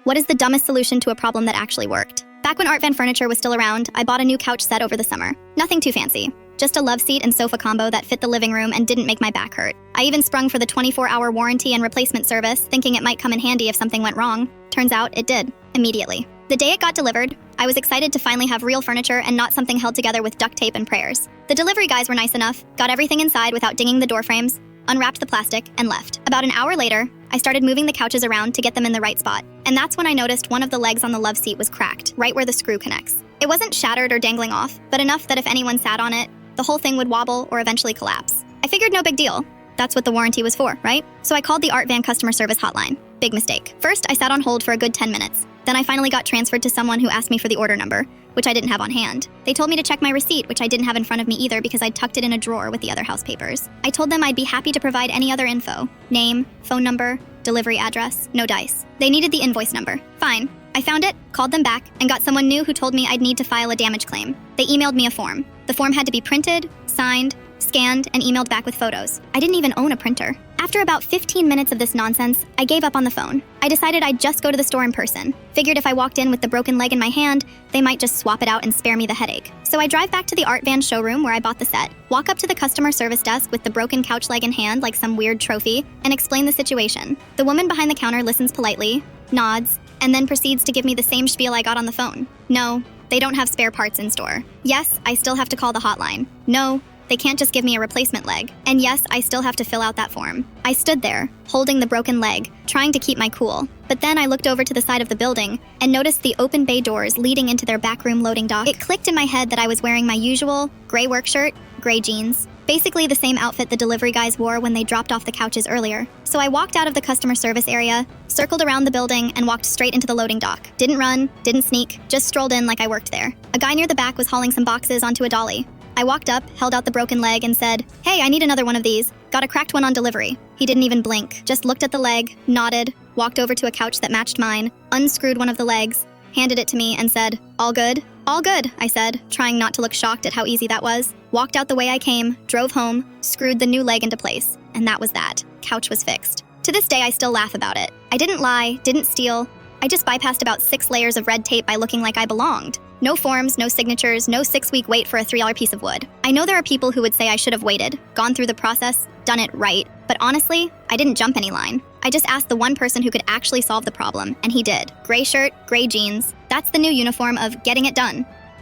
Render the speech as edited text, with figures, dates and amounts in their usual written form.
What is the dumbest solution to a problem that actually worked? Back when Art Van Furniture was still around, I bought a new couch set over the summer. Nothing too fancy. Just a love seat and sofa combo that fit the living room and didn't make my back hurt. I even sprung for the 24-hour warranty and replacement service, thinking it might come in handy if something went wrong. Turns out it did, immediately. The day it got delivered, I was excited to finally have real furniture and not something held together with duct tape and prayers. The delivery guys were nice enough, got everything inside without dinging the door frames, unwrapped the plastic, and left. About an hour later, I started moving the couches around to get them in the right spot. And that's when I noticed one of the legs on the love seat was cracked, right where the screw connects. It wasn't shattered or dangling off, but enough that if anyone sat on it, the whole thing would wobble or eventually collapse. I figured no big deal. That's what the warranty was for, right? So I called the Art Van customer service hotline. Big mistake. First, I sat on hold for a good 10 minutes. Then I finally got transferred to someone who asked me for the order number, which I didn't have on hand. They told me to check my receipt, which I didn't have in front of me either because I'd tucked it in a drawer with the other house papers. I told them I'd be happy to provide any other info. Name, phone number, delivery address, no dice. They needed the invoice number. Fine. I found it, called them back, and got someone new who told me I'd need to file a damage claim. They emailed me a form. The form had to be printed, signed, scanned, and emailed back with photos. I didn't even own a printer. After about 15 minutes of this nonsense, I gave up on the phone. I decided I'd just go to the store in person. Figured if I walked in with the broken leg in my hand, they might just swap it out and spare me the headache. So I drive back to the Art Van showroom where I bought the set, walk up to the customer service desk with the broken couch leg in hand like some weird trophy, and explain the situation. The woman behind the counter listens politely, nods, and then proceeds to give me the same spiel I got on the phone. No, they don't have spare parts in store. Yes, I still have to call the hotline. No, they can't just give me a replacement leg. And yes, I still have to fill out that form. I stood there, holding the broken leg, trying to keep my cool. But then I looked over to the side of the building and noticed the open bay doors leading into their backroom loading dock. It clicked in my head that I was wearing my usual gray work shirt, gray jeans. Basically the same outfit the delivery guys wore when they dropped off the couches earlier. So I walked out of the customer service area, circled around the building, and walked straight into the loading dock. Didn't run, didn't sneak, just strolled in like I worked there. A guy near the back was hauling some boxes onto a dolly. I walked up, held out the broken leg, and said, "Hey, I need another one of these. Got a cracked one on delivery." He didn't even blink, just looked at the leg, nodded, walked over to a couch that matched mine, unscrewed one of the legs, handed it to me, and said, "All good?" "All good," I said, trying not to look shocked at how easy that was. Walked out the way I came, drove home, screwed the new leg into place, and that was that. Couch was fixed. To this day, I still laugh about it. I didn't lie, didn't steal. I just bypassed about 6 layers of red tape by looking like I belonged. No forms, no signatures, no 6-week wait for a $3 piece of wood. I know there are people who would say I should have waited, gone through the process, done it right, but honestly, I didn't jump any line. I just asked the one person who could actually solve the problem, and he did. Gray shirt, gray jeans. That's the new uniform of getting it done.